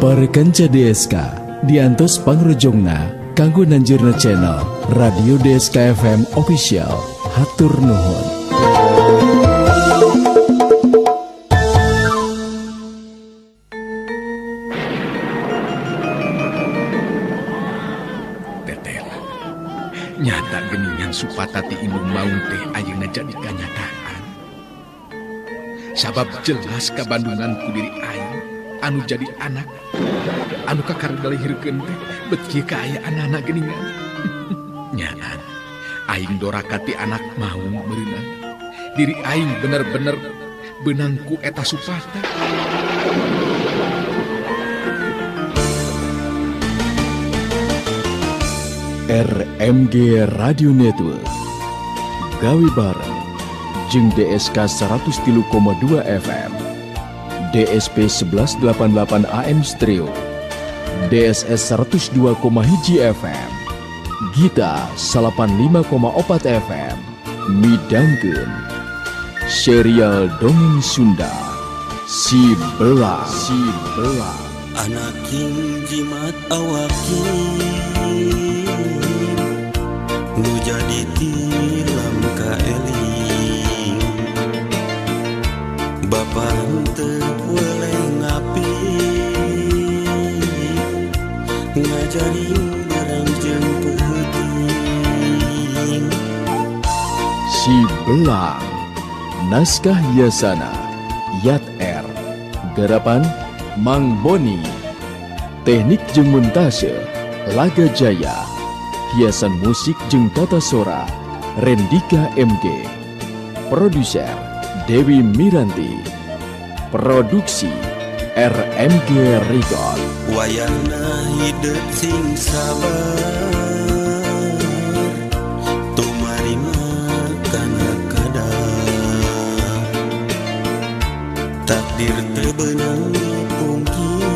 Para kanca DSK diantos pangrojongna kanggo nanjurna channel Radio DSK FM Official. Hatur nuhun. Tetel, nyata geningan supatati indung maung teh ayeuna jadi kanyataan. Sabab jelas kabandungan ku diri aing anu jadi anak, anu kakargalihirkeun teh bet kieu ka aya anak geningan. Nyaan, aing dorakati anak maung meureunna. Diri aing bener-bener benangku eta supata. RMG Radio Network gawe bareng jeung DSK 103,2 FM, DSP 1188 AM Stereo, DSS 102,1 FM, Gita 85,4 FM, midangkeun serial dongeng Sunda Si Belang. Anak king jimat awakin nu jadi tilam ka eling Bapa henteu boleh ngapi ngajari beranjang penting Si Belang. Naskah hiasana Yat R. Garapan Mang Boni. Teknik jeung montase Laga Jaya. Hiasan musik jeung tata sora Rendika MG. Produser Dewi Miranti. Produksi RMG Record. wayahna hidup sing sabar tumarima kana kadang takdir teu beunang dipungkir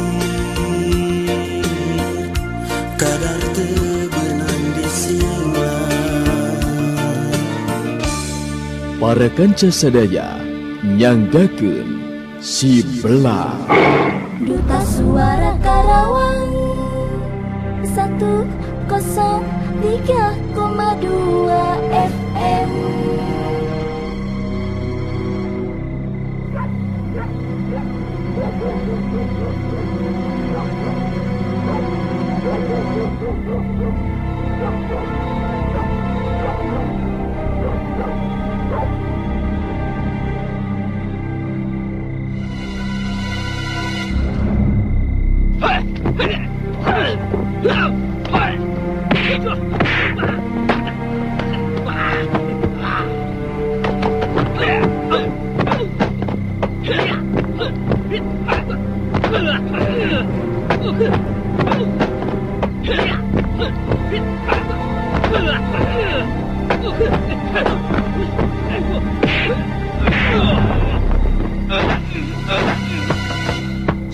kadar teu beunang disinglang. Para kanca sadaya nyanggakeun Si Belang. Duta Suara Karawang 103,2 FM.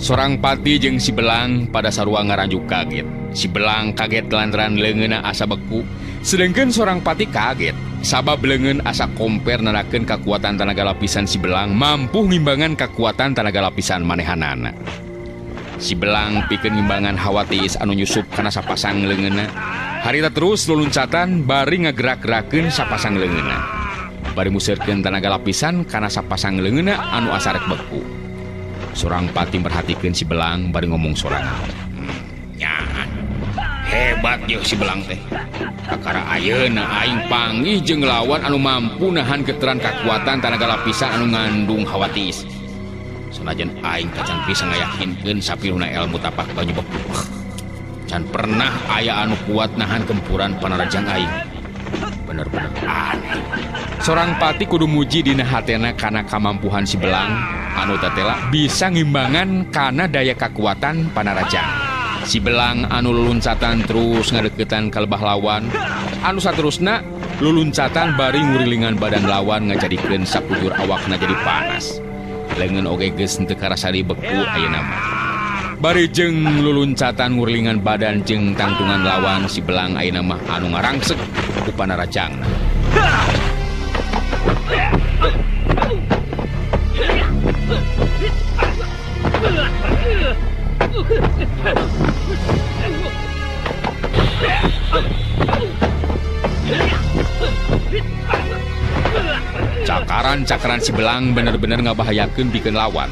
Sorang pati jeung Si Belang pada sarua ngaranjuk kaget. Si Belang kaget lantaran leungeunna asa beku, sedengkeun sorang pati kaget sabab leungeun asa komper narakeun kakuatan tanaga lapisan Si Belang mampu ngimbangan kakuatan tanaga lapisan manehanana. Si Belang pikeun ngimbangan hawatis anu nyusup kana sapasang leungeunna. Harita terus luluncatan bari ngagerak-gerakeun sapasang leungeunna. Bari musirkeun tanaga lapisan kana sapasang leungeunna anu asa rek beku. Sorang pati merhatikeun Si Belang bari ngomong sorangan. Nyahan, hebat jeung Si Belang teh. Kakara ayeuna aing panggih jeung lawan anu mampu nahan geteran kakuatan tanaga lapisan anu ngandung hawatis. Sanajan aing kacan bisa ngayakinkeun sapiruna ilmu tapak banyu beku. Can pernah aya anu kuat nahan gempuran panarajang aing. Bener-bener aneh. Sorang pati kudu muji dina hatena kana kamampuhan Si Belang anu tatela bisa ngimbangan kana daya kakuatan panarajang. Si Belang anu luluncatan terus ngadeukeutan ka lebah lawan, anu saterusna luluncatan bari ngurilingan badan lawan ngajadikeun sapujur awakna jadi panas. Leungeun oge geus teu karasa dibeku ayeuna mah. Bari jeung luluncatan ngurilingan badan jeung tangtungan lawan, Si Belang ayeuna mah anu ngarangsek ku panarajangna. Cakaran si Belang bener-bener ngabahayakeun pikeun lawan.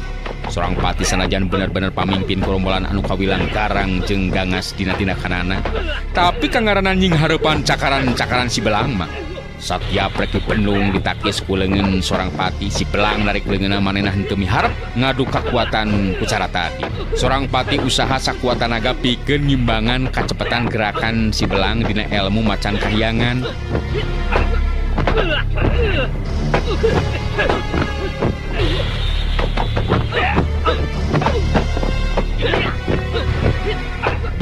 Seorang pati sanajan bener-bener pamimpin gerombolan anu kawilang garang jeung gangas dina tinakanana, tapi kangaranan nying hareupan cakaran si Belang mah satiap rek dipenung ditakis ku leungeun seorang pati, si Belang narik leungeunna manehna henteu miharep ngadu kakuatan ku cara tadi. Seorang pati usaha sakuatan naga pikeun ngimbangan kacepetan gerakan si Belang dina ilmu macan kahyangan.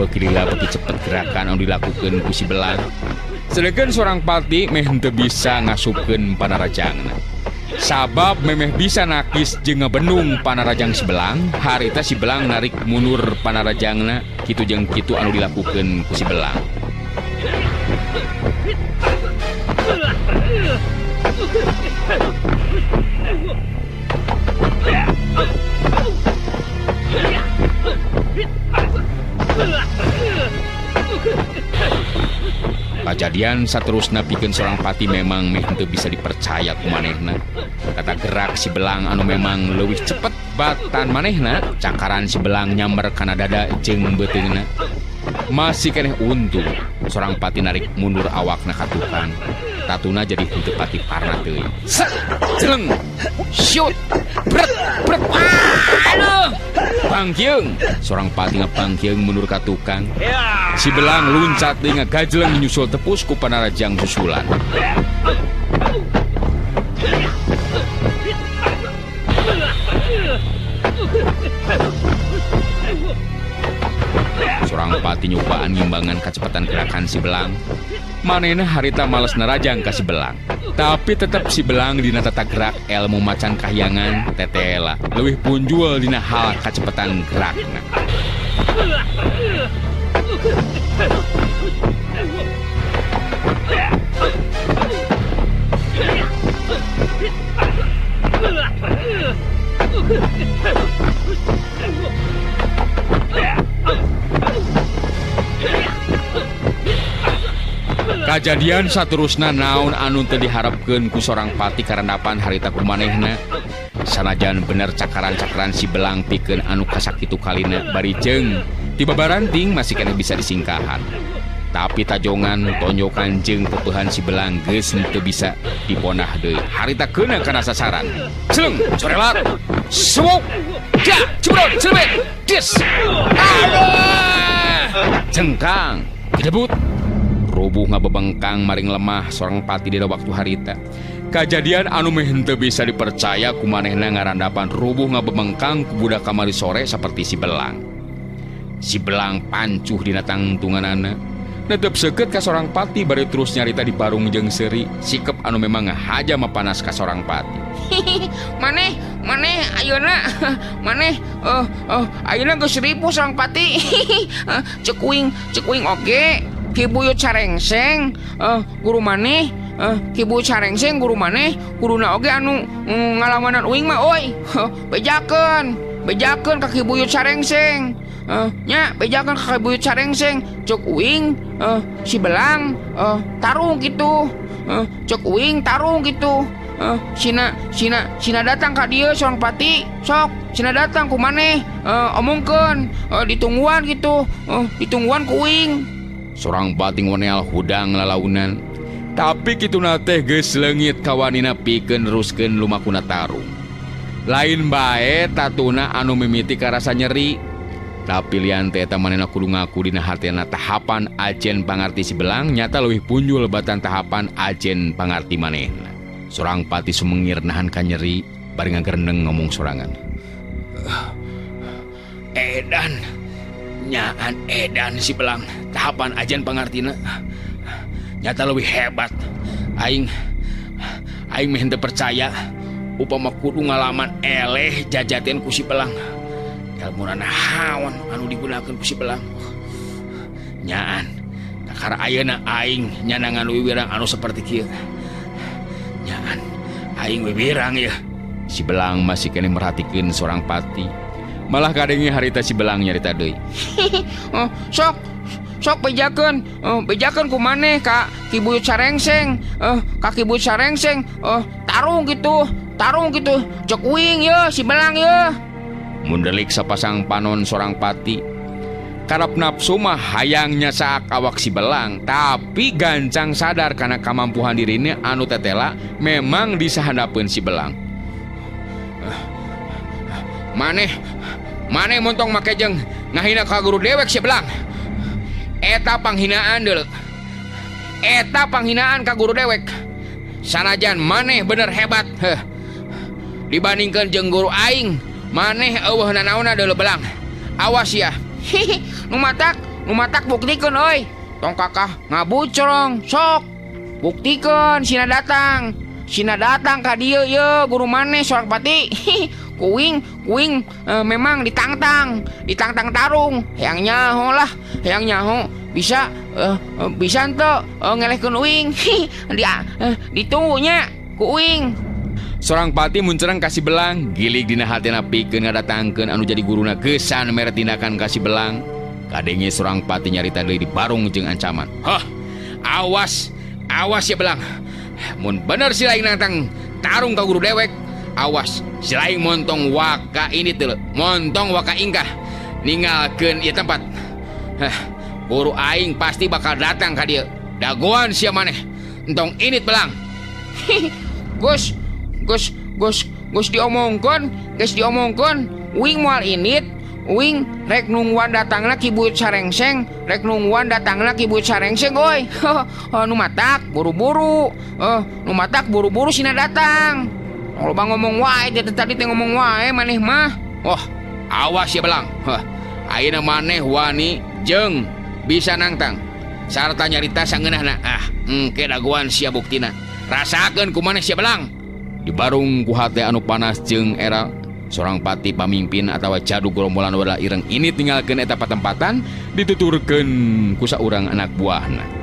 Bekirilah beki cepet gerakan anu dilakukeun ku si Belang. Sedangkan seorang pati meh henteu bisa ngasupkeun panarajangna. Sabab memeh bisa nakis jeung ngabenung panarajang si Belang, harita si Belang narik mundur panarajangna kitu jeung kitu anu dilakukeun ku si Belang. Kejadian saterusna pikeun seorang pati memang meh henteu bisa dipercaya ku manehna. Tata gerak si Belang anu memang leuwih cepet batan manehna, cakaran si Belang nyamber kana dada jeung beuteungna. Masih keneh untung seorang pati narik mundur awakna ka tukang. Tatuna jadi henteu pati parna teuing. Jeleng. Shoot. Bret. Aduh. Pangkieung. Seorang pati ngapangkieung mundur ka tukang. Si Belang luncat deui ngagajleng nyusul tepus ku panarajang susulan. Seorang pati nyobaan ngimbangan kacepatan gerakan si Belang. Manehna harita males nerajang ka si Belang. Tapi tetep si Belang dina tata gerak ilmu macan kahyangan tetela leuwih punjul dina hal kacepatan gerakna. Kejadian saterusna naon anu teu diharapkeun ku seorang pati karendapan harita kumanehna. Sanajan bener cakaran-cakaran si Belang pikeun anu kasakitu kalina bari jeung tiba baranting masih keneh bisa disingkahan. Tapi tajongan, tonjokan jeung peueuhan si Belang geus teu bisa diponah deui. Harita keuna kana sasaran. Celeng, corelat. Suwuk. Ja, cebrot, celebet. Dis. Aduh. Cengkang, gedebut. Rubuh ngabebengkang maring lemah seorang pati dina waktu harita. Kejadian anu meh henteu bisa dipercaya ku manehna ngarandapan rubuh ngabebengkang ku budak kamari sore saperti si Belang. Si Belang pancuh dina tangtunganana. Netep seukeut ka seorang pati bari terus nyarita di parung jeung seuri, sikep anu memang ngahaja mapanas ka seorang pati. Maneh ayeuna ayeuna geus ripuh seorang pati. Cekuing oge. Kibuyut sarengseng guru maneh kibuyut sarengseng guru maneh guruna oge anu ngalawanan uing mah oi. Bejakeun ka kibuyut sarengseng nya bejakeun ka kibuyut sarengseng cok uing si Belang tarung kitu cok uing tarung kitu Sina datang ka dieu seorang pati sok sina datang ku maneh omongkeun ditungguan gitu ditungguan ku uing. Seorang pati ngoneal hudang lalaunan. Tapi kituna teh geus leungit kawanina pikeun neruskeun lumakuna tarung. Lain bae tatuna anu mimiti karasa nyeri. Tapi lian teh eta manehna kudu ngaku dina hatena tahapan ajen pangarti si Belang nyata leuwih punjul batan tahapan ajen pangarti manehna. Seorang pati sumengir nahan ka nyeri bari ngagerendeng ngomong sorangan. Edan nyaan edan si Belang tahapan ajen pangartina nyata lebih hebat. Aing meh henteu percaya upama kudu ngalaman eleh jajaten ku si Belang. Ilmuna nahaon anu digunakeun ku si Belang. Nyaan kakara ayeuna aing nyanangan wiwirang anu saperti kieu. Nyaan aing wiwirang ya. Si Belang masih keneh merhatikeun seorang pati. Malah kadenge harita si Belang nyarita deui. Sok bejakeun ku maneh ka Kibuyut Sarengseng. Ka Kibuyut Sarengseng tarung gitu. Cek uing ye si Belang ye. Mundelik sapasang panon sorang pati. Karep nafsu mah hayang nyasaak awak si Belang, tapi gancang sadar karena kamampuan dirine anu tetela memang disahandapeun si Belang. Maneh montong make jeung ngahina ka guru dewek si Belang. Eta panghinaan deuleu. Eta panghinaan ka guru dewek. Sanajan maneh bener hebat, dibandingkeun jeung guru aing, maneh eueuh nanaonna deuleu Belang. Awas ya. Nu matak buktikeun euy. Tong kakah ngabucrong, sok. Buktikeun sina datang ka dieu ye guru maneh sorang pati. Kuing memang ditangtang tarung. Hayang nyaho bisa ente ngelehkeun uing. Ditunggunya ku uing. Sorang pati muncereng kasih Belang, gilig dina hatina pikeun ngadatangkeun anu jadi guruna geusan mere tindakan kasih Belang. Kadenge sorang pati nyarita deui di barung jeung ancaman. Awas ya Belang. Mun bener si laing nantang tarung ka guru dewek, awas si laing montong waka ini teu, montong waka ingkah ninggalkeun ieu tempat. Guru aing pasti bakal datang ka dieu. Dagoan sia maneh. Entong init Belang. Gus diomongkeun, uing moal init, uing rek nungguan datangna Kibuyut Sarengseng, euy. Nu matak buru-buru. Sina datang. Loba ngomong wae, tadi teh ngomong wae maneh mah. Awas ya Belang. Ayeuna maneh wani jeung bisa nangtang. Sarta nyarita sangeunahna. Engke dagoan sia buktina. Rasakeun kumaneh sia Belang. Di barung ku hate anu panas jeung era sorang pati pamimpin atawa cadu gerombolan wala ireng ini tinggalkeun eta patempatan dituturkeun ku saurang anak buahna.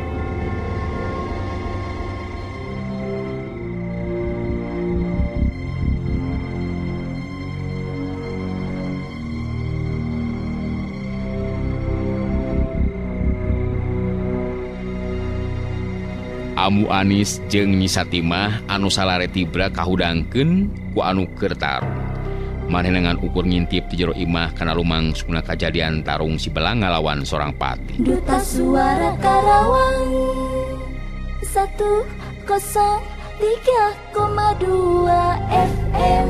Amu Anis jeung Nyi Satimah anu salare tibra kahudangkeun ku anu keur tarung. Manehna ngan ukur ngintip ti jero imah kana lumangsungna kajadian tarung si Belang ngalawan sorang pati. Duta Suara Karawang 103,2 FM.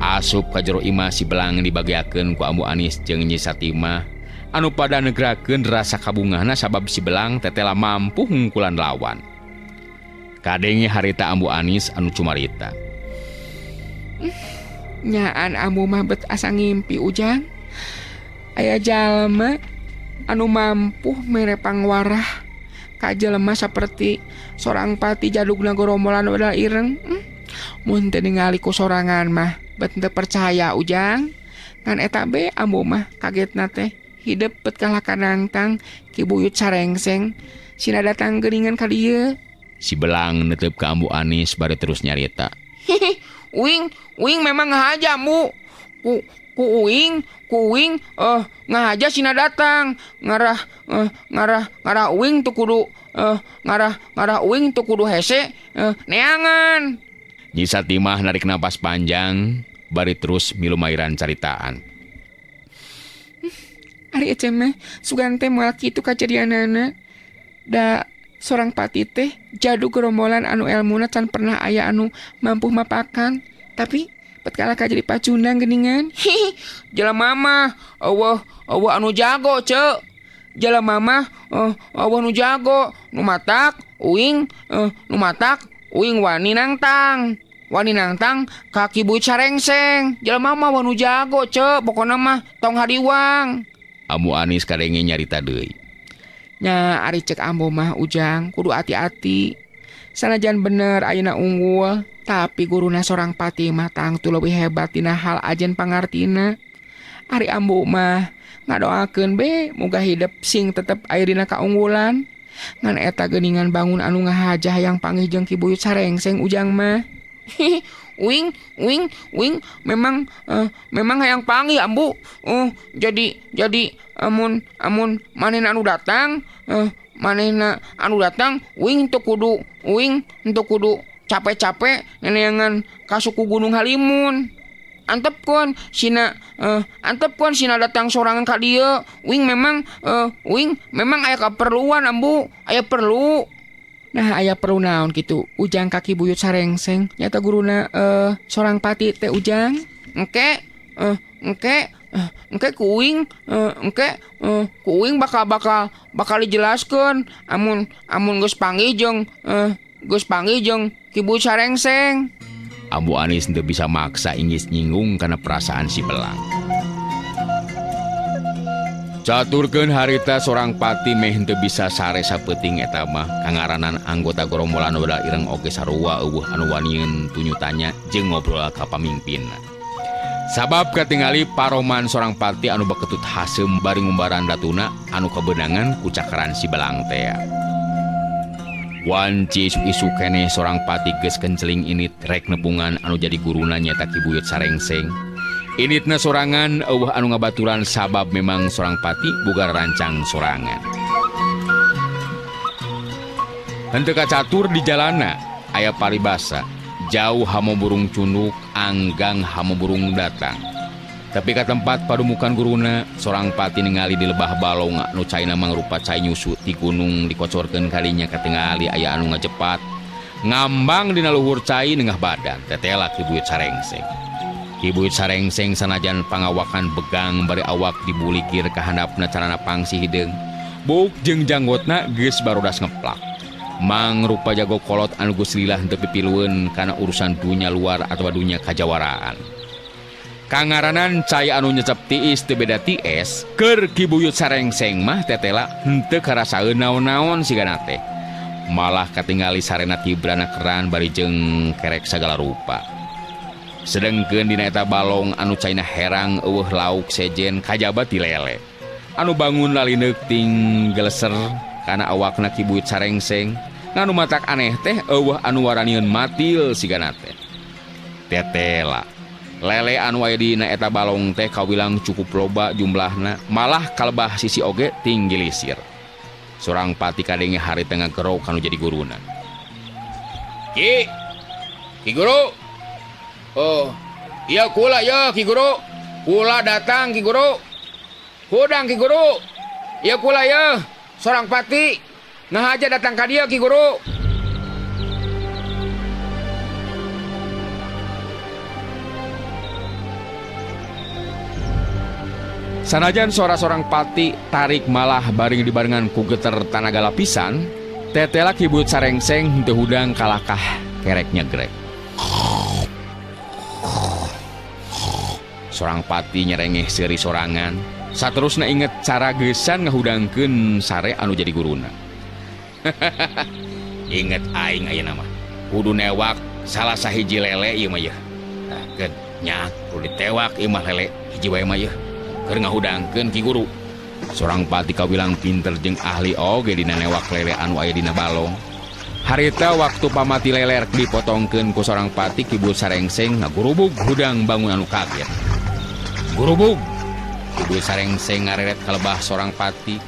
Asup ka jero imah si Belang dibagiakeun ku Amu Anis jeung Nyi Satimah anu pada negrakeun rasa kabungahna sabab si Belang tetela mampu hungkulan lawan. Kadenge harita Amu Anis anu cumarita. Nyaan Amu mah bet asa ngimpi ujang. Aya jalma anu mampu mere pangwarah ka jelema saperti sorang pati jadugna gorombolan wadal ireng. Mun teu ningali ku sorangan mah bet teu percaya ujang. Ngan eta be Amu mah kagetna teh hidup bet kalah kanangtang Kibuyut Sarengseng sina datang geuningan ka dieu. Si Belang netep ka Amu Anis bari terus nyarita. Uing memang ngahaja Mu. Ku uing ngahaja sina datang ngarah uing tu kudu ngarah uing tu kudu hese neangan. Nyi Satimah narik napas panjang bari terus milumairan caritaan. Ari ece mah sugan teh moal kitu kajadianana. Da sorang pati teh jadu gerombolan anu elmuna can pernah aya anu mampu mapakan, tapi bet kalah ka jadi pacundang geuningan. Jelema mah eueuh anu jago, ceu. Jelema mah eueuh nu jago, nu matak uing wani nangtang ka Kibuyut Sarengseng. Jelema mah wanu jago, ceu. Pokona mah tong hadiwang. Amu Anis kadenge nyarita deui. Nya ari cek ambo mah ujang kudu hati-hati. Sanajan bener ayeuna unggul, tapi guruna sorang pati mah tangtu leuwih hebat dina hal ajen pangartina. Ari ambo mah ngadoakeun be muga hidup sing tetep aya dina kaunggulan. ngan eta geuningan bangun anu ngahajah yang panggih jeung Ki Buyut Sarengseng ujang mah. Wing, memang hayang panggih ambu. Jadi amun manehna anu datang, wing teu kudu capek-capek neneangan ka suku Gunung Halimun. Antepkeun sina datang sorangan ka dieu. Wing memang aya kaperluan ambu, aya perlu. Nah, aya perlu naon kitu ujang Kaki Buyut Sarengseng nyata guruna sorang pati teh ujang. Engke kuing bakal dijelaskeun amun geus panggih jeung Ki Buyut Sarengseng. Ambu Anis teu bisa maksa ingis nyinggung karena perasaan si Belang. Caturkeun harita sorang pati meh teu bisa sare sapeuting eta mah kangaranan anggota gerombolan udah ireng oge sarua eueuh anu wanieun tunyutanya jeung ngobrol ka pamimpinna. Sabab katingali paroman sorang pati anu baketut haseum bari ngumbaran datuna anu kabeunangan ku cakaran si Belang teh. Wanci isu keneh sorang pati geus kenceling init rek nepungan anu jadi guruna nyata Ki Buyut Sarengseng. Initna sorangan eueuh anu ngabaturan sabab memang sorang pati boga rancang sorangan. Henteu kacatur di jalanna aya paribasa, jauh hamo burung cunduk, anggang hamo burung datang. Tapi ka tempat padumukan guruna, sorang pati ningali di lebah balong anu caina mangrupa cai nyusu ti gunung dikocorkeun kalinya katingali aya anu ngajepat. Ngambang dina luhur cai nengah badan tetela Ki Buyut Sarengseng. Ki Buyut Sarengseng sanajan pangawakan begang bari awak dibulikir ka handapna carana pangsi hideung. Buk jeung janggotna geus barodas ngeplak. Mangrupa jago kolot anu geus lilah henteu pipilueun kana urusan dunya luar atawa dunya kajawaraan. Kangaranan cai anu nyecep tiis teu beda ti es, keur Ki Buyut Sarengseng mah tetela henteu karasaeun naon-naon sigana teh. Malah katingali sarena tibrana keran bari jeung kerek sagala rupa. Sedengkeun dina eta balong anu caina herang eueuh lauk sejen kajaba ti lele. Anu bangun lalineuk ting geleser kana awakna Ki Buyut Sarengseng. Nganu matak aneh teh eueuh anu waranieun matil sigana teh. Tetela lele anu aya dina eta balong teh kawilang cukup loba jumlahna, malah kalebah sisi oge tinggi lisir. Sorang pati kadenge hari tengah gero kanu jadi guruna. Ki Guru. Oh, iya kula ya Ki Guru. Kula datang Ki Guru. Hudang Ki Guru. Iya kula ya. Sorang pati ngahaja datang ka dieu Ki Guru. Sanajan suara sorang pati tarik malah baring dibarengan ku geter tanaga lapisan, tetela Ki Buyut Sarengseng henteu hudang kalakah kerek nyegrek. Sorang pati nyerengeh seuri sorangan, saterusna inget cara geusan ngahudangkeun sare anu jadi guruna. Inget aing ayeuna mah kudu newak salah sahiji lele ieu mah yeuh. Nah, keun nya kudu ditewak ieu mah lele hiji wae mah yeuh. Keur ngahudangkeun Ki Guru. Sorang pati kawilang pinter jeung ahli oge dina newak lele anu aya dina balong. Harita waktu pamati lele rek dipotongkeun ku sorang pati Ki Buyut Sarengseng ngagurubug hudang bangun anu kaget. Gurubug Ki Buyut Sarengseng ngareret kalebah sorang pati.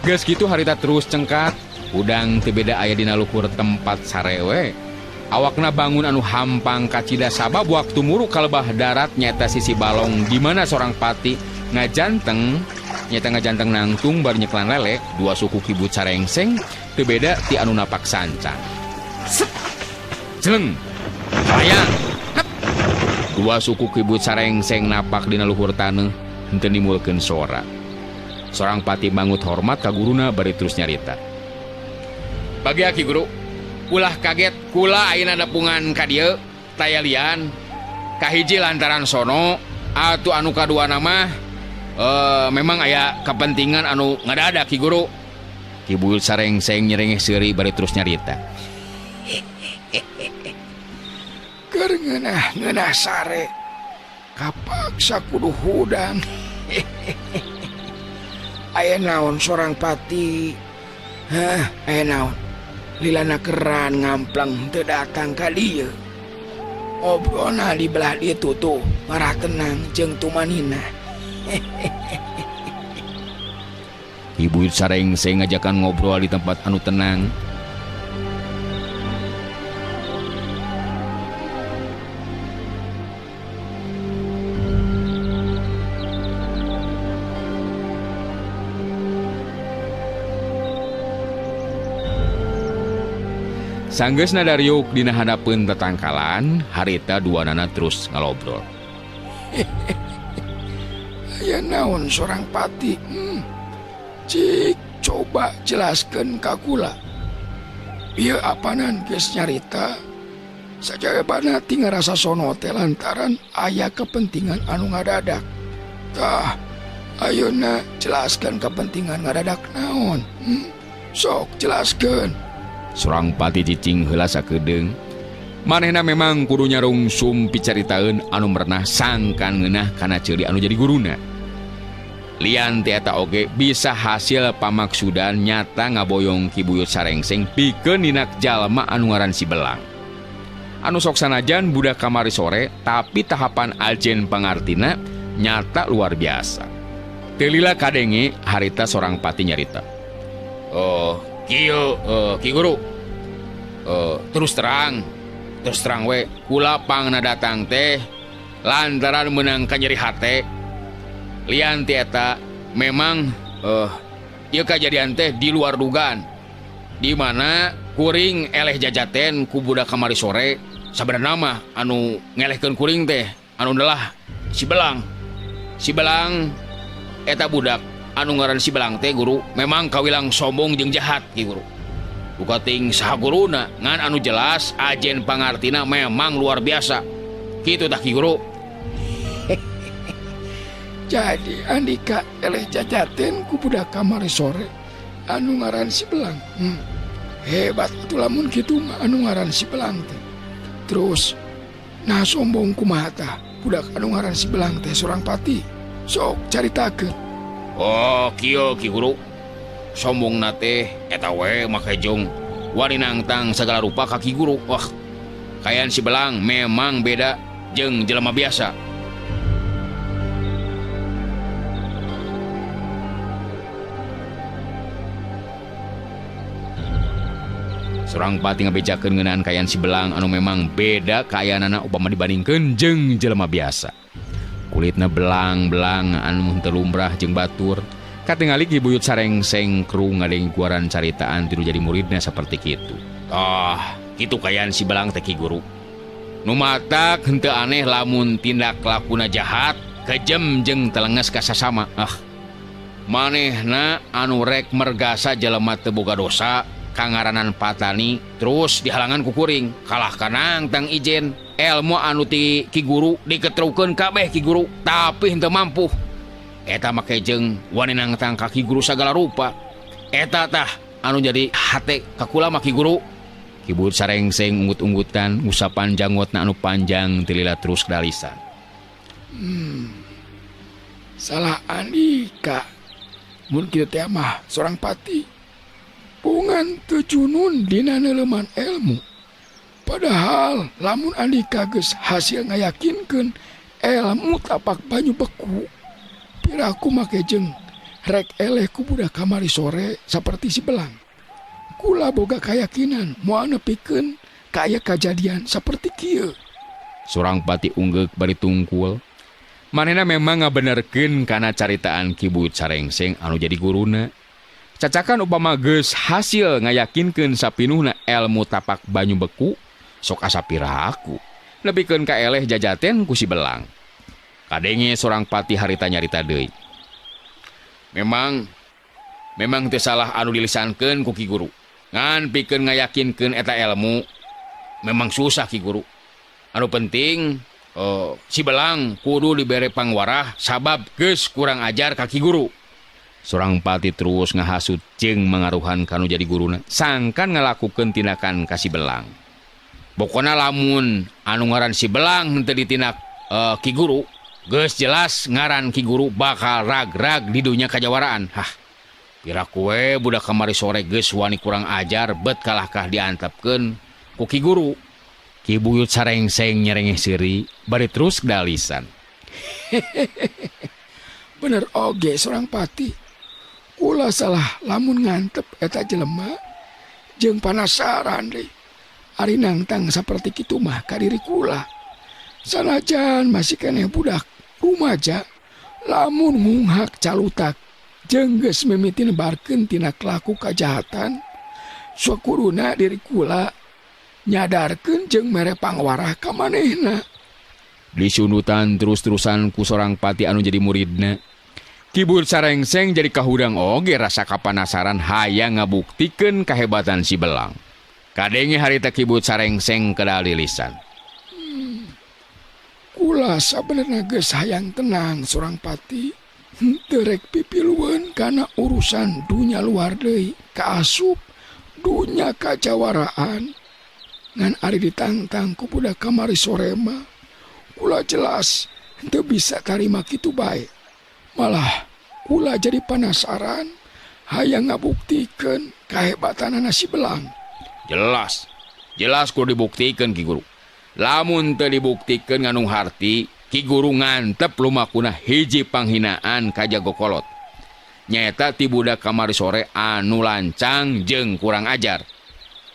Geus kitu harita terus cengkat, hudang teu beda aya dina luhur tempat sarewe. Awakna bangun anu hampang kacida sabab waktu muru kalebah darat nyata sisi balong di mana sorang pati ngajanteng nangtung bari nyeklan lele. Dua suku Ki Buyut Sarengseng teu beda ti anu napak sancang. Jeleng hayang. Dua suku Ki Buyut Sarengseng napak dina luhur taneuh henteu nimulkeun sora. Sorang pati bangut hormat ka guruna bari terus nyarita. Bagia Ki Guru, ulah kaget kula ayeuna nepungan ka dieu tayalian kahiji lantaran sono atuh anu kaduana mah memang aya kepentingan anu ngadadak Ki Guru. Ki Buyut Sarengseng nyerengeh seuri bari terus nyarita. Keur ngeunah sare kapaksa kudu hudang. Aya naon sorang pati naon lilana keran ngamplang teu datang ka dieu. Obrolna di belah ditu tuh marah tenang jeung tumanina. Ibu Sarengseng ngajakan ngobrol di tempat anu tenang. Sanggeusna dariuk dina hadapeun tatangkalan, harita duanana terus ngalobrol. Aya naon sorang pati? Cik coba jelaskeun ka kula. Ieu apanan geus nyarita? Sajabana ti ngarasa sono teh lantaran aya kepentingan anu ngadadak. Tah, ayeuna jelaskeun kepentingan ngadadak naon? Sok jelaskeun. Surang pati cicing heula sakedeung. Manehna memang kudu nyarungsum picaritaeun anu merenah sangkan ngeunah kana ceuli anu jadi guruna. Lian ti eta oge bisa hasil pamaksudan nyata ngaboyong Ki Buyut Sarengseng pikeun dina jalma anu ngaran si Belang. Anu sok sanajan budak kamari sore tapi tahapan ajen pangartina nyata luar biasa. Teu lila kadenge harita sorang pati nyarita. Ki Guru, terus terang we kula pangna datang teh lantaran menang ka nyeri hate. Lian ti eta memang ieu kajadian teh di luar dugaan, di mana kuring eleh jajaten ku budak kamari sore. Sabenerna mah anu ngelehkeun kuring teh anu adalah si Belang. Si Belang eta budak anu ngaran si Belang teh Guru memang kawilang sombong jeung jahat Ki Guru. Bukating saha guruna ngan anu jelas ajen pangartina memang luar biasa. Kitu tah Ki Guru. Jadi Andika eleh jajaten ku budak kamari sore anu ngaran si Belang. Hebat itu lamun kitu mah anu ngaran si Belang teh. Terus nah sombong kumaha tah budak anu ngaran si Belang teh sorang pati. Sok caritakeun. Kieu Ki Guru. Sombongna teh eta we make jong wani nangtang segala rupa ka Ki Guru. Wah, kayaan si Belang memang beda jeung jelema biasa. Surang pati ngabejakeun ngeunaan kayaan si Belang anu memang beda kayaanana upama dibandingkeun jeung jelema biasa. Kulitna belang-belang anu teu lumrah jeung batur. Katingali Ki Buyut Sarengseng kru ngadeng guaran caritaan tilu jadi muridna saperti kitu. Kitu kayaan si Belang teh Ki Guru. Nu matak henteu aneh lamun tindak lakuna jahat, kejem jeung telenges ka sasama. Manehna anu rek mergasa jelema teu boga dosa, kangaranan patani terus dihalangan ku kuring, kalah kanang tang ijen. Ilmu anu ti Ki Guru diketrukeun kabeh Ki Guru, tapi henteu mampu. Eta make jeung wani nangtang ka Ki Guru sagala rupa. Eta tah anu jadi hate ka kula mah Ki Guru. Ki Buyut Sarengseng unggut-unggutan usapan janggotna anu panjang tilila terus dalisan. Salah Andika. Mun kitu teh mah sorang pati. Pungan teu cunun dina neuleuman ilmu. Padahal lamun Andika geus hasil ngayakinkeun ilmu tapak banyu beku, piraku make jeung rek eleh ku budak kamari sore saperti si Belang. Kula boga kayakinan moal nepikeun ka aya kajadian saperti kieu. Surang pati unggek bari tungkul. Manehna memang ngabenerkeun kana caritaan Ki Buyut Sarengseng anu jadi guruna. Cacakan upama geus hasil ngayakinkeun sapinuhna ilmu tapak banyu beku, sok asa piraku lebihkeun ka eleh jajaten ku si Belang. Kadenge sorang pati harita nyarita deui. Memang teu salah anu dilisankeun ku Ki Guru. Ngan pikeun ngayakinkeun eta ilmu memang susah Ki Guru. Anu penting si Belang kudu dibere pangwarah sabab geus kurang ajar ka Ki Guru. Surang pati terus ngahasut jeung mangaruhan kanu jadi guruna sangkan ngalakukeun tindakan ka si Belang. Pokona lamun anu ngaran si Belang henteu ditindak Ki Guru, geus jelas ngaran Ki Guru bakal rag-rag di dunia kajawaraan. Pira kue budak kamari sore geus wani kurang ajar bet kalahkah diantepkeun ku Ki Guru. Ki Buyut sarengseng nyerengeh seuri bari terus dalisan. Bener oge Sorang Pati. Kula salah lamun ngantep eta jelema jeung panasaran deui. Ari nangtang saperti kitu mah ka diri kula. Sanajan masih keneh budak rumaja lamun munghak calutak jeung geus mimiti nebarkeun tina kelaku kajahatan, sakuruna diri kula nyadarkeun jeung mere pangwarah ka manehna. Disunutan terus-terusan ku Sorang Pati anu jadi muridna. Ki Buyut sarengseng jadi kahudang oge rasa kapanasaran hayang ngabuktikeun kahebatan si Belang. Kadenge harita Ki Buyut sarengseng kedalilisan. Kula sabenerna geus hayang tenang Sorang Pati. Teu rek pipilueun kana urusan dunya luar deui kaasup dunya kajawaraan. Ngan ari ditantang ku budak kamari sore mah kula jelas teu bisa tarima kitu bae. Malah kula jadi penasaran hayang ngabuktikeun kahebatanana si Belang. Jelas kudu dibuktikeun Ki Guru. Lamun teu dibuktikeun nganu harti, Ki Guru ngantep lumakuna hiji panghinaan ka jago kolot. Nyaeta ti budak kamari sore anu lancang jeung kurang ajar.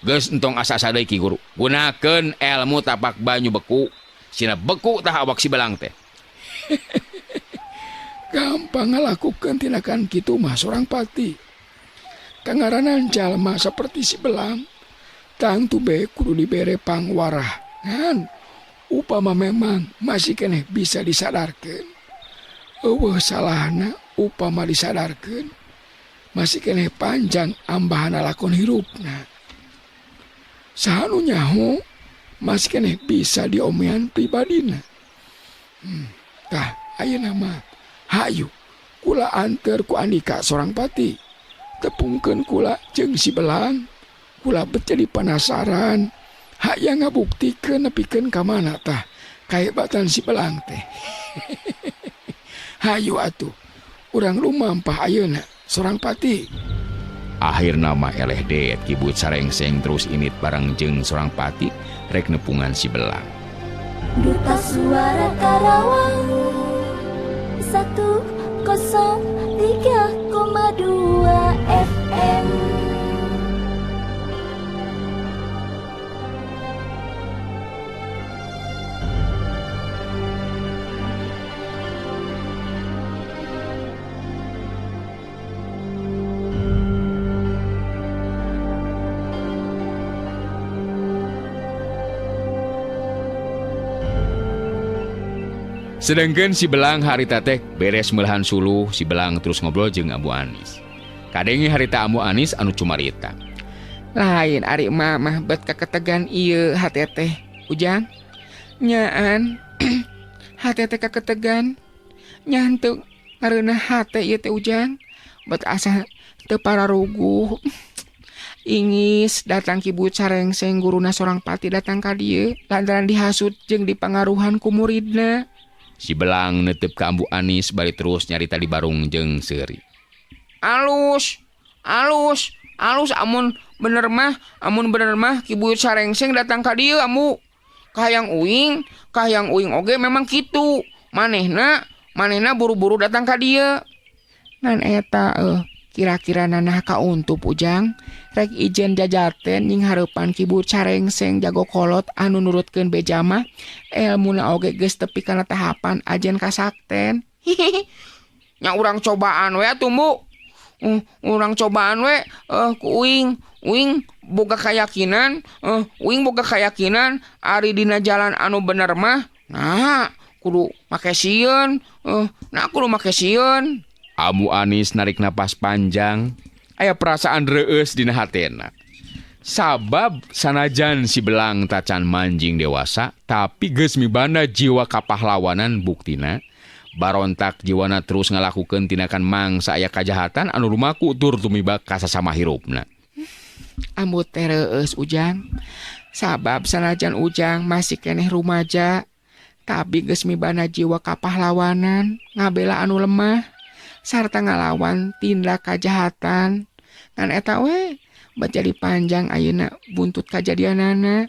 Geus entong asa sadeu Ki Guru. Gunakeun ilmu tapak banyu beku, sina beku tah awak si Belang teh. Gampang ngalakukeun tindakan kitu mah Sorang Pati. Kangaranan jalma saperti si Belang tangtu be kudu dibere pangwarah. Ngan upama memang masih keneh bisa disadarkeun. Eueuh salahna upama disadarkeun masih keneh panjang ambahana lakon hirupna. Sahanu nyaho masih keneh bisa diomean pribadina. Tah ayeuna mah hayu kula anter ku Andika Sorang Pati. Tepungkeun kula jeung si Belang. Kula bet jadi penasaran hayang ngabuktikeun nepikeun ka mana tah kahebatan si Belang teh. Hayu atuh urang lumampah ayeuna Sorang Pati. Akhirna mah eleh deet Ki Buyut sarengseng terus init bareng jeung Sorang Pati rek nepungan si Belang. Duta Suara Karawang 103,2 FM. Sedangkan si Belang harita teh beres melahan suluh, si Belang terus ngobrol jeung Amu Anis. Kadenge harita Amu Anis anu cumarita. Lain ari mah bet kaketegan ieu hate teh Ujang. Nyaan hate teh kaketegan. Nyan teu ngareunah hate ieu teh Ujang. Bet asa teu pararuguh. Ingis datang Ki Buyut sarengseng guruna Sorang Pati datang ka dieu lantaran dihasut jeung dipangaruhan ku muridna. Si Belang netep ka Amu Anis bari terus nyarita di barung jeung seuri. Alus amun bener mah Ki Buyut sarengseng datang ka dieu amu. Kahayang uing oge memang kitu. Manehna buru-buru datang ka dieu. Nan eta kira-kira nanah kauntup Ujang. Rek ijen jajaten nying hareupan Ki Buyut sarengseng jago kolot anu nurutkeun beja mah elmuna oge geus tepi kana tahapan ajen kasakten. Nya urang cobaan we atuh Bu. Urang cobaan we ku uing boga kayakinan ari dina jalan anu bener mah kudu make sieun. Amu Anis narik napas panjang. Aya perasaan reueus dina hatena. Sabab sanajan si Belang tacan manjing dewasa, tapi geus mibanda jiwa kapahlawanan buktina. Barontak jiwana terus ngalakukeun tindakan mangsa aya kajahatan anu lumaku tur tumiba ka sasama hirupna. Ambu teh reueus Ujang. Sabab sanajan Ujang masih keneh rumaja, tapi geus mibanda jiwa kapahlawanan ngabela anu lemah. sarta ngalawan tindak kajahatan. Ngan eta we jadi panjang ayeuna buntut kajadianana.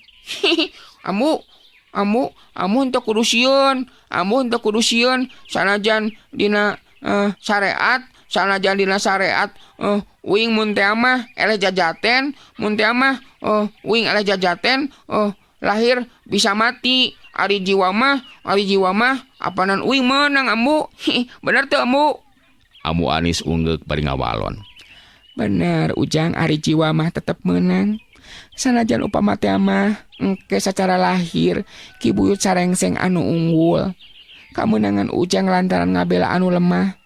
Amu henteu kudu sieun. Sanajan dina syariat, uing mun teh mah eleh jajaten, uing eleh jajaten, lahir bisa mati. Ari jiwa mah apanan uing menang amu. Bener teu amu? Amu Anis ungeuk bari ngawalon. Bener Ujang, ari jiwa mah tetep menang. Sanajan upama teh mah engke secara lahir Ki Buyut Sarengseng anu unggul. Kamenangan Ujang lantaran ngabela anu lemah.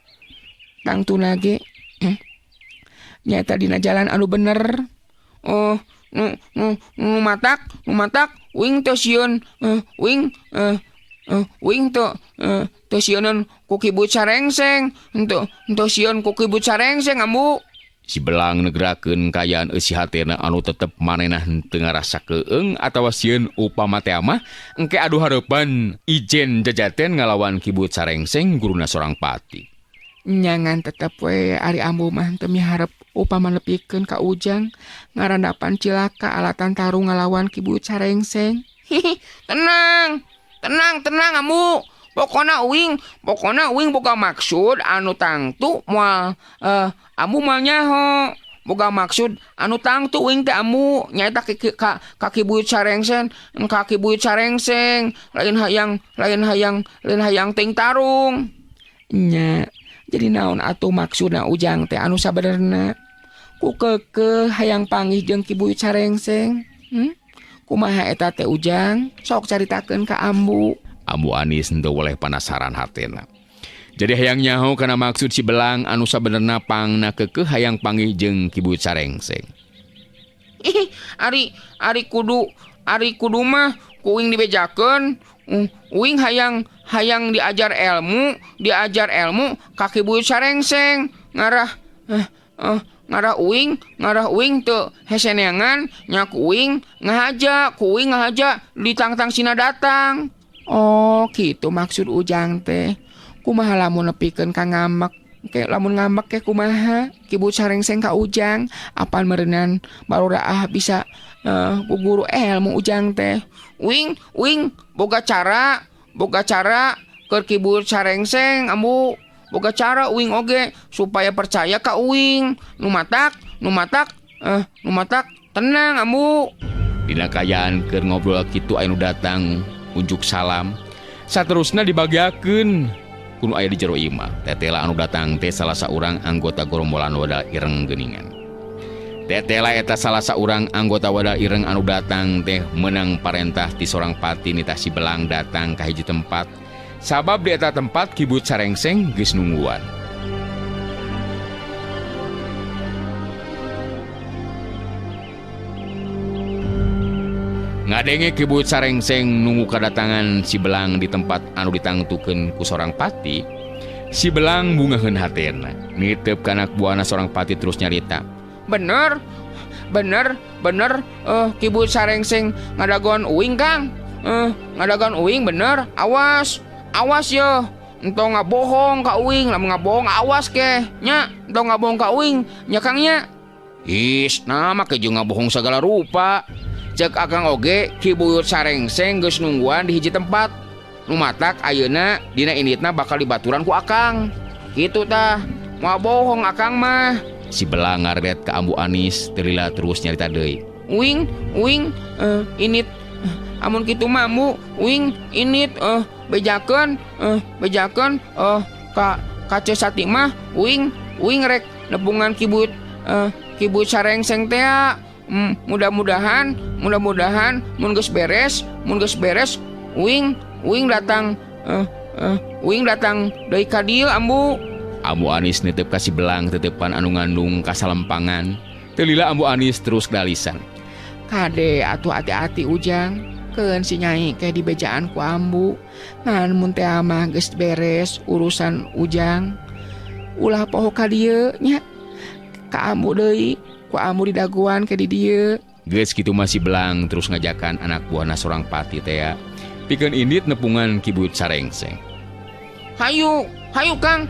Tangtuna ge nyata dina jalan anu bener. Nu matak uing teu sieun, uing teu sieun ku Ki Buyut Sarengseng, teu sieun ku Ki Buyut Sarengseng amu. Si Belang negerakeun kayaan eusi hatena anu tetep manenah teu ngarasa keung atawa sieun upama teh mah engke adu hareupan ijen jajaten ngalawan Ki Buyut Sarengseng guruna sorang pati. Nyangan tetep we ari ambu mah teu miharep upama nepikeun ka Ujang ngarandapan cilaka alatan tarung ngalawan Ki Buyut Sarengseng. Tenang amu. Pokona uing boga maksud anu tangtu moal amu moal nyaho. Boga maksud anu tangtu uing teh amu nyaeta Ki Buyut Sarengseng, Ki Buyut Sarengseng lain hayang ting tarung. Nya, jadi naon atuh maksudna Ujang teh anu sabenerna? Ku keke hayang panggih jeung Ki Buyut Sarengseng. Kumaha eta teh Ujang? Sok caritakeun ka ambu. Amu Anis henteu oleh penasaran hatena. Jadi hayang nyaho kana maksud si Belang anu sabenerna pangna kekeh hayang panggih jeung Ki Buyut Sarengseng. Ari kudu mah ku uing dibejakeun. Uing hayang diajar ilmu ka Ki Buyut Sarengseng. Ngarah uing teu heseneangan nya ku uing ngahaja ditangtang sina datang. Oh, gitu maksud Ujang teh. Kumaha lamun nepikeun ka ngamek? Lamun ngamek ke kumaha? Ki Buyut Sarengseng ka Ujang, apal meureunnan barudaah bisa guguru ilmu Ujang teh. Uing boga cara keur Ki Buyut Sarengseng ambu. Boga cara uing oge supaya percaya ka uing. Nu matak tenang ambu. Dina kayaan keur ngobrol kitu anu datang unjuk salam. Saterusna dibagiakeun kuno aya di jero imah. Tetela anu datang teh salah saurang anggota gerombolan wadal ireng geuningan. Tetela eta salah saurang anggota wadal ireng anu datang teh menang parentah ti sorang pati nitah si Belang datang ka hiji tempat. Sabab di eta tempat Ki Buyut Sarengseng geus nungguan. Ngadenge Ki Buyut Sarengseng nunggu kedatangan si Belang di tempat anu ditangtukeun ku sorang pati. Si Belang bungaheun hatena, niteup ka anak buahna sorang pati terus nyarita. Bener, Ki Buyut Sarengseng ngadagon uing Kang. Ngadagon uing bener, awas yo. Ento ngabohong ka uing, lamun ngabohong awas ke. Nya, ento ngabohong ka uing, nya Kang nya. Nama ke jeung ngabohong segala rupa. Cek akang oge Ki Buyut Sarengseng geus nungguan di hiji tempat. Nu matak ayeuna dina inditna bakal dibaturan ku akang. Kitu tah. Moal bohong akang mah. Si Belang ngaredet ka Ambu Anis, terila terus nyarita deui. Uing, init amun kitu mah Ambu, uing init bejakeun ka Cesati mah uing rek nepungan Ki Buyut Sarengseng teh. Mudah-mudahan mun geus beres uing datang deui ka dieu ambu. Ambu Anis niteup ka si Belang teutepan anu ngandung kasalempangan. Teu lila Ambu Anis terus dalisan. Kade atuh hati-hati Ujang. Keun si Nyai ke dibejaan ku ambu. Ngan mun teh mah geus beres urusan Ujang. Ulah poho ka dieu nya. Ka ambu deui. Ku ambu didaguan ke di dieu. Geus kitu masih Belang terus ngajakan anak buahna sorang pati teh pikeun indit nepungan Ki Buyut Sarengseng. hayu Kang,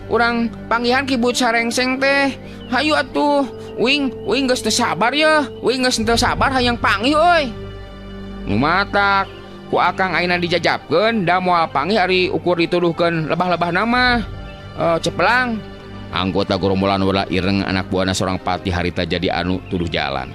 urang panggihan Ki Buyut Sarengseng teh. Hayu atuh, uing geus teu sabar ya, uing geus teu sabar hayang panggih euy. Nu matak, ku akang ayeuna dijajabkeun da moal panggih ari ukur dituduhkeun lebah-lebah nama. Ceplang, anggota gerombolan ulah ireng anak buahna seorang pati harita jadi anu tuduh jalan.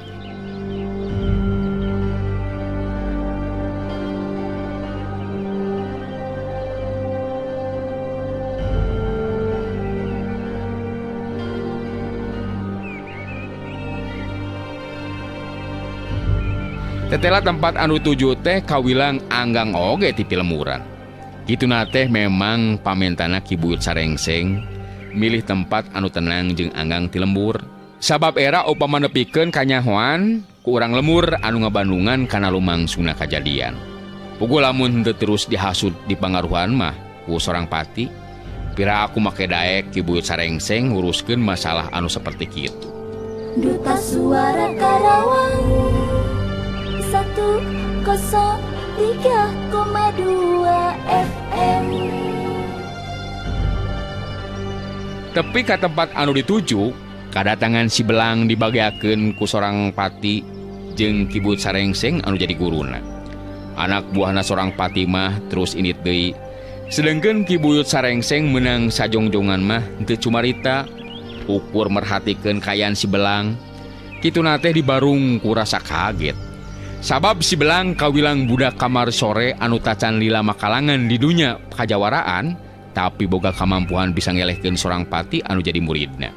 Tetela tempat anu tuju teh kawilang anggang oge ti Pilemuran. Kituna teh memang pamentana Ki Buyut Sarengseng milih tempat anu tenang jeung anggang ti lembur. Sabab era upama nepikeun kanyahoan ku urang lemur anu ngabandungan kana lumangsungna kajadian. Puguh lamun henteu terus dihasut di pangaruhan mah ku sorang pati, pira aku make daek Ki Buyut Sarengseng nguruskeun masalah anu saperti kitu. Duta Suara Karawang 103,2 FM. Tepi ka tempat anu dituju, kadatangan si Belang dibagiakeun ku sorang pati jeung Ki Buyut Sarengseng anu jadi guruna. Anak buahna sorang pati mah terus init deui. Sedengkeun Ki Buyut Sarengseng menang sajongjongan mah teu cumarita ukur merhatikeun kayaan si Belang. Kituna teh dibarung ku rasa kaget. Sabab si Belang kawilang budak kamar sore anu tacan lila makalangan di dunya kajawaraan, tapi boga kamampuan bisa ngelehkeun sorang pati anu jadi muridna.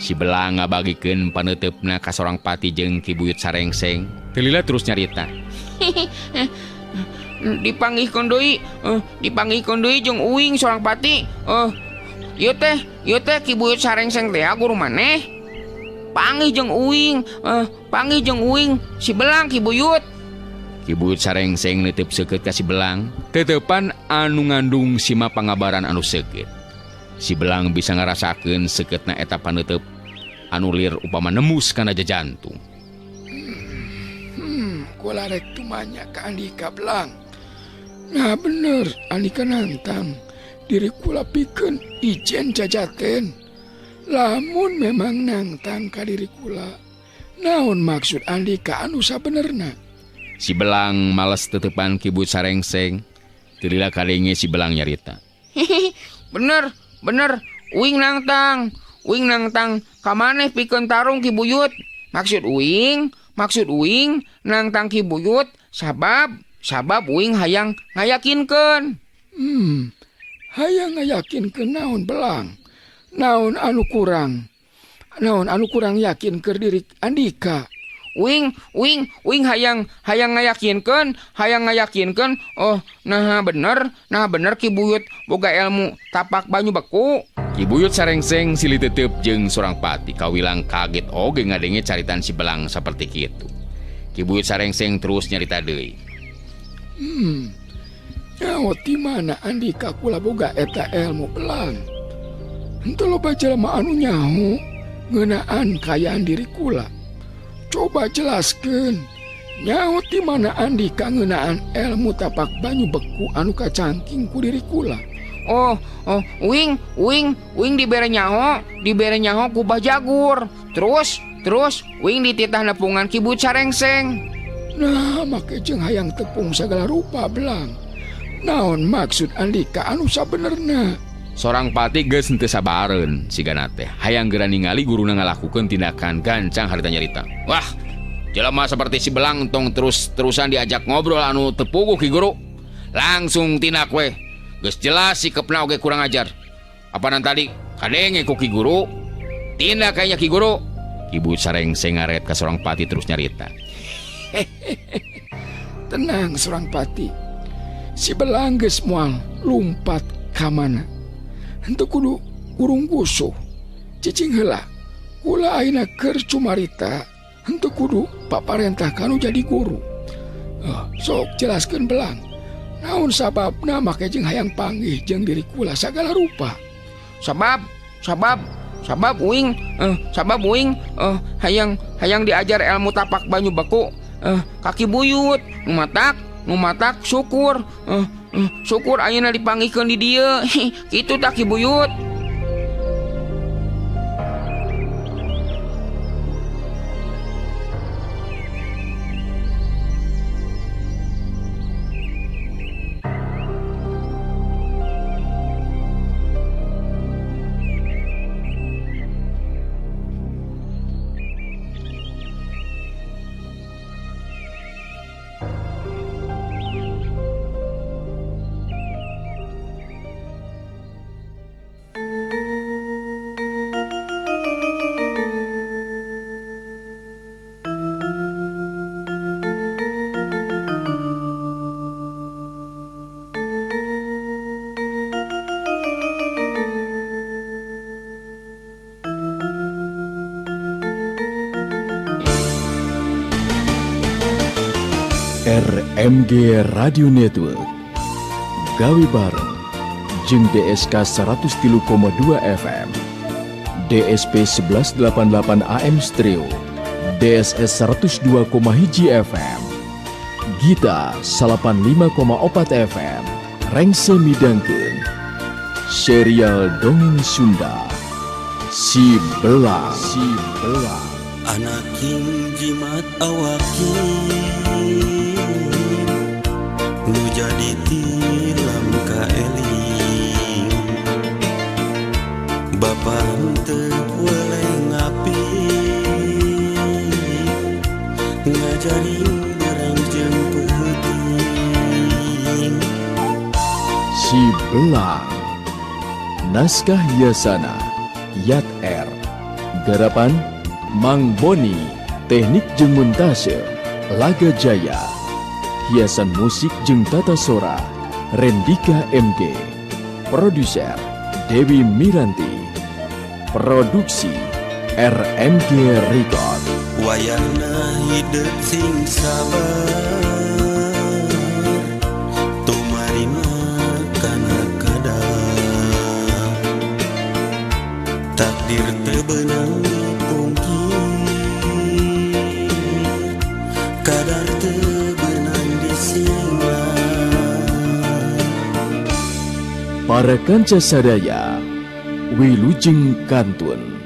Si Belang ngabagikeun paneutepna ka sorang pati jeung Ki Buyut Sarengseng. Teu lila terus nyarita. Dipanggihkeun deui jeung uing sorang pati. Ieu teh Ki Buyut Sarengseng teh guru maneh. Panggih jeung uing si Belang Ki Buyut. Ki Buyut Sarengseng neuteup seukeut ka si Belang, teutepan anu ngandung sima pangabaran anu seukeut. Si Belang bisa ngarasakeun seukeutna eta paneuteub anu lir upama nembus kana jantung. Kula rek tumanya ka Andika Belang. Nah bener, Andika nantang diri kula pikeun ijen jajaten. Lamun memang nangtang ka diri kula, naon maksud Andika anu sabenerna? Si Belang males teutepan Ki Buyut Sarengseng. Teu lila kadenge si Belang nyarita. Bener, uing nangtang ka maneh pikeun tarung Ki Buyut. Maksud uing nangtang Ki Buyut sabab uing hayang ngayakinkeun. Hayang ngayakinkeun naon Belang? Naon anu kurang yakin keur diri Andika? Uing hayang ngayakinkeun. Oh, nah bener Ki Buyut boga ilmu tapak banyu beku. Ki Buyut Sarengseng silih teuteub jeung sorang pati kawilang kaget oge ngadenge caritan si Belang saperti kitu. Ki Buyut Sarengseng terus nyarita deui. Nyaho ti mana Andika kula boga eta ilmu Belang? Henteu loba jelema anu nyaho ngeunaan kayaan diri kula. Coba jelaskeun, nyaho ti mana Andika ngeunaan ilmu tapak banyu beku anu kacangking ku diri kula? Uing dibere nyaho ku Bajagur. Terus uing dititah nepungan Ki Buyut Sarengseng. Nah, make jeung hayang tepung sagala rupa Belang. Naon maksud Andika anu sabenerna? Sorang pati geus henteu sabareun sigana teh hayang geura ningali guruna ngalakukeun tindakan gancang harita nyarita. Wah, jelema saperti si Belang tong terus-terusan diajak ngobrol anu teu puguh Ki Guru. Langsung tindak we. Geus jelas sikepna oge kurang ajar. Apanan tadi kadenge ku Ki Guru? Tindak kayaknya Ki Guru. Ki Buyut Sarengseng ngaret ka sorang pati terus nyarita. Tenang sorang pati. Si Belang geus moal lumpat ka mana? Henteu kudu urung gusuh. Cicing heula. Kula ayeuna keur cumarita, henteu kudu paparentah kanu jadi guru. Sok jelaskeun Belang. Naon sababna make jeung hayang panggih jeung diri kula sagala rupa? Sabab uing hayang diajar ilmu tapak banyu beku. Kaki Buyut nu matak syukur Syukur ayeuna dipanggihkeun di dieu. Kitu tak Ki Buyut. RMG Radio Network gawe bareng jeung DSK 103,2 FM, DSP 1188 AM Stereo, DSS 102,1 FM, Gita 85,4 FM, rengse midangkeun serial dongeng Sunda Si Belang. Anak king jimat awakin nu jadi tilam ka eling Bapa henteu boleh ngapi ngajarin bareng jeung peuting Si Belang. Naskah hiasana Yat R. Garapan Mang Boni. Teknik jeung montase Laga Jaya. Hiasan musik jeung tata sora Rendika MG. Produser Dewi Miranti. Produksi RMG Record. wayahna hidup sing sabar tumarima kana kadang takdir teu beunang dipungkir kadar teu beunang disinglang Para kanca sadaya wilujeng kantun